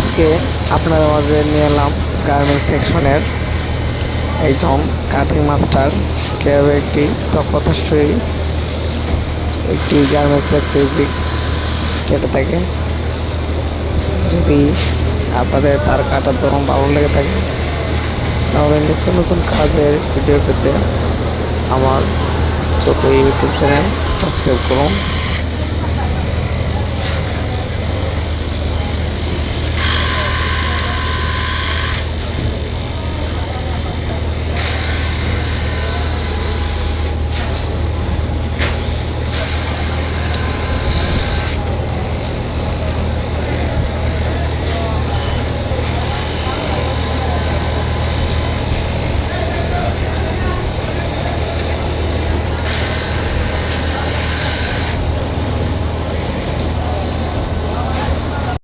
আজকে আপনাদের মাঝে নিয়ে এলাম গার্মেন্টস সেকশনের একজন কাটিং মাস্টার কীভাবে একটি তথ্যই একটি গার্মেন্টসের ফেব্রিক্স কেটে থাকে। যদি আপনাদের তার কাটার ধরন ভালো লেগে থাকে তাহলে নিত্য নতুন কাজের ভিডিও পেতে আমার ছোট ইউটিউব চ্যানেল সাবস্ক্রাইব করুন।